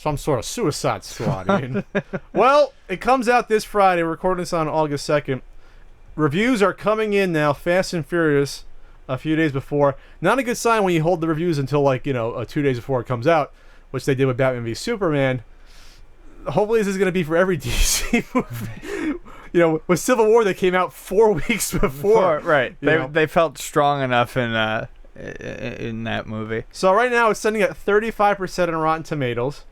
some sort of Suicide Squad. I mean, well, it comes out this Friday. We're recording this on August 2nd. Reviews are coming in now, Fast and Furious, a few days before. Not a good sign when you hold the reviews until 2 days before it comes out, which they did with Batman v Superman. Hopefully this is going to be for every DC movie. With Civil War, they came out 4 weeks before. Right. They felt strong enough in that movie. So right now it's sitting at 35% on Rotten Tomatoes.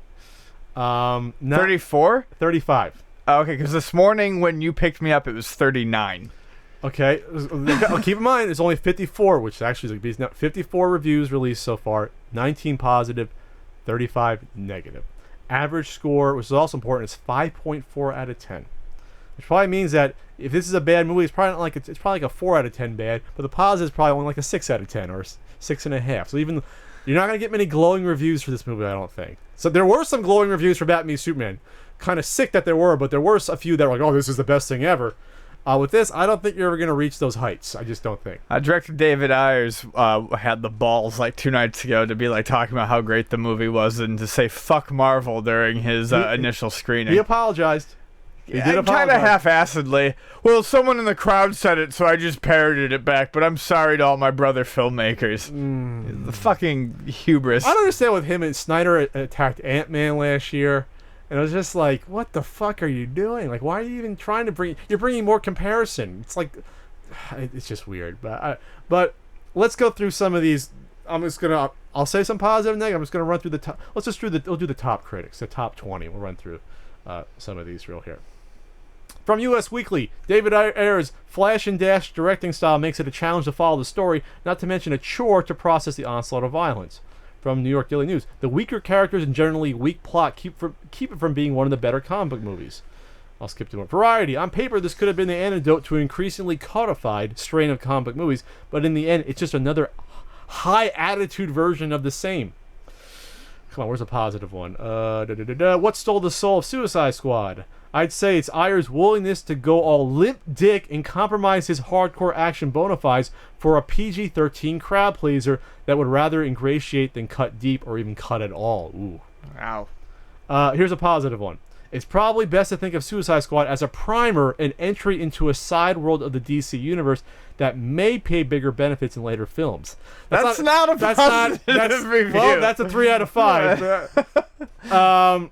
34? 35. Oh, okay, because this morning when you picked me up, it was 39. Okay. Keep in mind, it's only 54, which actually is 54 reviews released so far, 19 positive, 35 negative. Average score, which is also important, is 5.4 out of 10. Which probably means that if this is a bad movie, it's probably like a 4 out of 10 bad, but the positive is probably only like a 6 out of 10 or 6.5. So even you're not going to get many glowing reviews for this movie, I don't think. So there were some glowing reviews for Batman v Superman. Kind of sick that there were, but there were a few that were like, oh, this is the best thing ever. With this, I don't think you're ever going to reach those heights. I just don't think. Director David Ayers had the balls 2 nights ago to be talking about how great the movie was and to say fuck Marvel during his initial screening. He apologized. He did apologize. Kind of half-assedly. Well, someone in the crowd said it, so I just parroted it back, but I'm sorry to all my brother filmmakers. The fucking hubris. I don't understand with him and Snyder attacked Ant-Man last year. And I was just like, what the fuck are you doing? Why are you even trying to bring... You're bringing more comparison. It's it's just weird. But let's go through some of these. I'll say some positive and negative. I'm just going to run through the top... We'll do the top critics, the top 20. We'll run through some of these real here. From US Weekly, David Ayers' flash and dash directing style makes it a challenge to follow the story, not to mention a chore to process the onslaught of violence. From New York Daily News, the weaker characters and generally weak plot keep it from being one of the better comic book movies. I'll skip to one. Variety, on paper this could have been the antidote to an increasingly codified strain of comic book movies, but in the end it's just another high attitude version of the same. Come on, where's a positive one? What stole the soul of Suicide Squad? I'd say it's Ayers' willingness to go all limp dick and compromise his hardcore action bona fides for a PG-13 crowd pleaser that would rather ingratiate than cut deep or even cut at all. Ooh. Wow. Here's a positive one. It's probably best to think of Suicide Squad as a primer and entry into a side world of the DC universe that may pay bigger benefits in later films. That's not a positive review. Well, that's a 3 out of 5.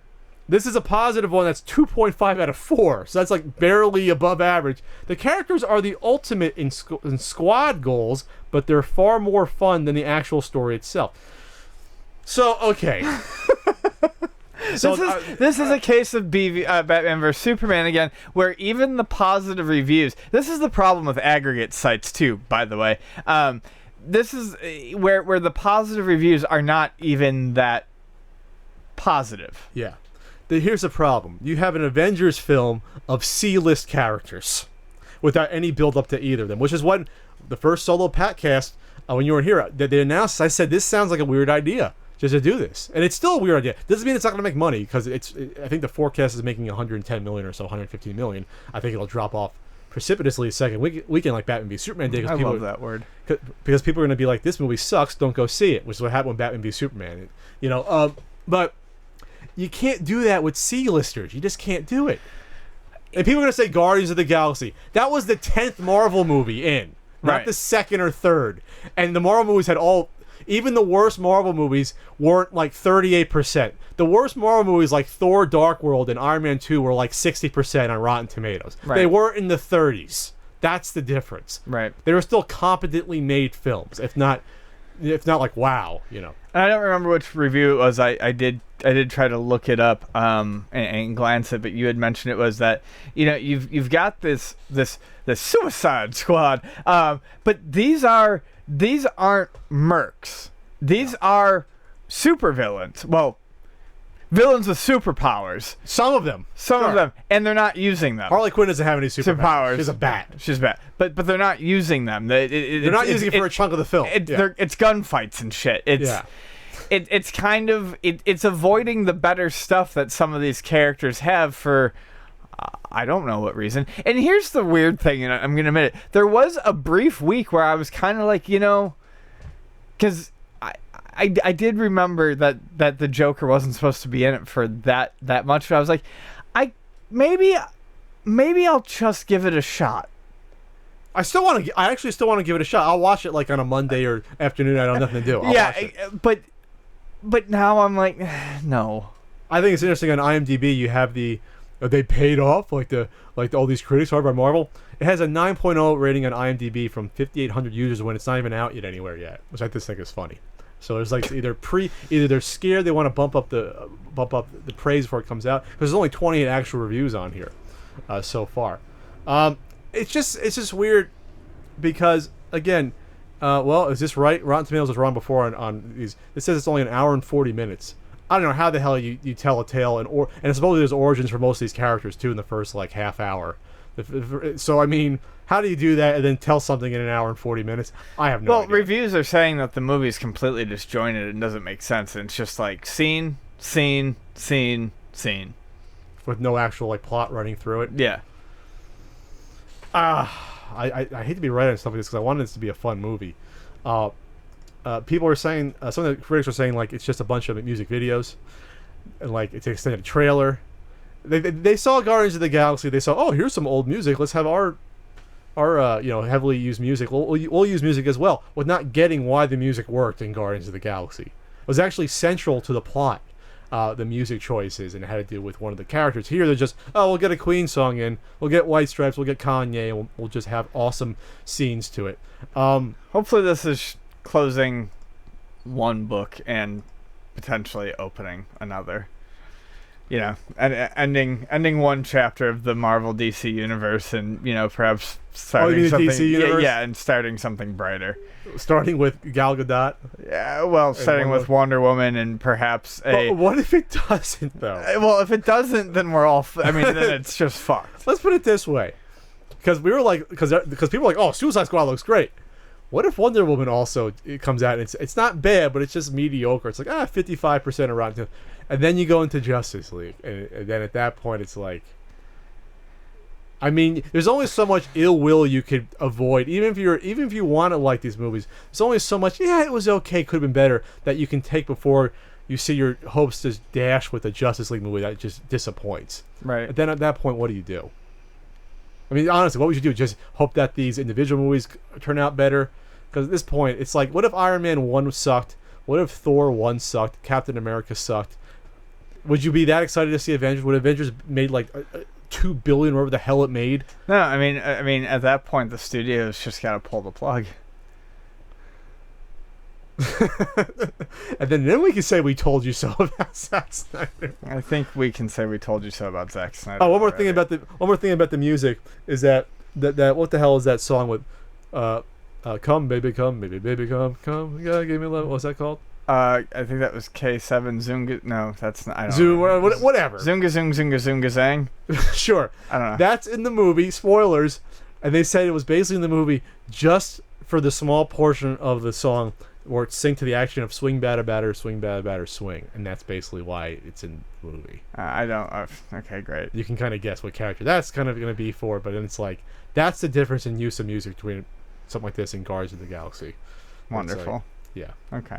This is a positive one that's 2.5 out of 4. So that's barely above average. The characters are the ultimate in squad goals, but they're far more fun than the actual story itself. So, okay. This is a case of Batman vs Superman again, where even the positive reviews. This is the problem with aggregate sites too, by the way. This is where the positive reviews are not even that positive. Yeah. Here's the problem. You have an Avengers film of C-list characters without any build-up to either of them, which is what the first solo podcast, when you were here, that they announced, I said, this sounds like a weird idea just to do this. And it's still a weird idea. Doesn't mean it's not going to make money, because I think the forecast is making 110 million or so, 115 million. I think it'll drop off precipitously a second weekend like Batman v Superman did. I love that word. Because people are going to be like, this movie sucks, don't go see it, which is what happened with Batman v Superman. But you can't do that with C-listers. You just can't do it. And people are going to say Guardians of the Galaxy. That was the 10th Marvel movie in, not the second or third. And the Marvel movies had even the worst Marvel movies weren't 38%. The worst Marvel movies like Thor, Dark World, and Iron Man 2 were 60% on Rotten Tomatoes. Right. They weren't in the 30s. That's the difference. Right. They were still competently made films, if not wow, And I don't remember which review it was. I did try to look it up and glance it, but you had mentioned it was that you've got this Suicide Squad, but these aren't mercs. These are supervillains. Well, villains with superpowers. Some of them, and they're not using them. Harley Quinn doesn't have any superpowers. She's a bat. But they're not using them. They're not using it for a chunk of the film. It's gunfights and shit. It's kind of it's avoiding the better stuff that some of these characters have for I don't know what reason. And here's the weird thing, and I'm gonna admit it. There was a brief week where I was kind of like, because I did remember that the Joker wasn't supposed to be in it for that much, but I was like, maybe I'll just give it a shot. I actually still want to give it a shot. I'll watch it like on a Monday or afternoon. I don't have nothing to do. I'll watch it. But now I'm like, no. I think it's interesting on IMDb. You have they paid off like all these critics hired by Marvel. It has a 9.0 rating on IMDb from 5,800 users when it's not even out yet anywhere yet, which I just think is funny. So there's like either they're scared they want to bump up the praise before it comes out, because there's only 28 actual reviews on here so far. It's just weird because again, is this right? Rotten Tomatoes was wrong before on these. It says it's only an hour and 40 minutes. I don't know how the hell you tell a tale and supposedly there's origins for most of these characters too in the first like half hour. So I mean, how do you do that and then tell something in an hour and 40 minutes? I have no idea. Well, reviews are saying that the movie's completely disjointed and doesn't make sense, and it's just like scene, scene, scene, scene, with no actual like plot running through it. Yeah. I hate to be right on stuff like this because I wanted this to be a fun movie. People are saying, some of the critics are saying like it's just a bunch of music videos, and like it's an extended trailer. They saw Guardians of the Galaxy. They saw, oh, here's some old music. Let's have our heavily used music. We'll use music as well, with not getting why the music worked in Guardians of the Galaxy. It was actually central to the plot, the music choices, and it had to do with one of the characters. Here they're just, oh, we'll get a Queen song in, we'll get White Stripes, we'll get Kanye, and we'll just have awesome scenes to it. Hopefully this is closing one book and potentially opening another. You know, and ending one chapter of the Marvel DC universe, and perhaps starting something. DC universe? Yeah, and starting something brighter. Starting with Gal Gadot. Yeah, well, starting with Wonder Woman, and perhaps But what if it doesn't, though? Well, if it doesn't, then we're all. Then it's just fucked. Let's put it this way, because we were like, because people are like, oh, Suicide Squad looks great. What if Wonder Woman also comes out and it's not bad, but it's just mediocre? It's like 55% of Rotten Tomatoes. And then you go into Justice League, and then at that point it's like, I mean, there's only so much ill will you could avoid, even if you want to like these movies. There's only so much. Yeah, it was okay, could have been better, that you can take before you see your hopes just dash with a Justice League movie that just disappoints. Right. And then at that point, what do you do? I mean, honestly, what would you do? Just hope that these individual movies turn out better? Because at this point, it's like, what if Iron Man 1 sucked? What if Thor 1 sucked? Captain America sucked? Would you be that excited to see Avengers? Would Avengers made like $2 billion, whatever the hell it made? No, I mean, at that point, the studios just got to pull the plug. And then we can say we told you so about Zack Snyder. I think we can say we told you so about Zack Snyder. Oh, one more thing about the music is that what the hell is that song with come baby come you gotta give me love? What's that called? I think that was K7 Zunga. No, that's not. I don't Zoom, know. whatever. Zunga Zang. Sure. I don't know. That's in the movie. Spoilers. And they said it was basically in the movie just for the small portion of the song where it's synced to the action of swing batter batter swing batter batter swing, and that's basically why it's in the movie. I don't. Okay, great. You can kind of guess what character that's kind of going to be for, but then it's like that's the difference in use of music between something like this and Guardians of the Galaxy. Wonderful. Like, yeah. Okay.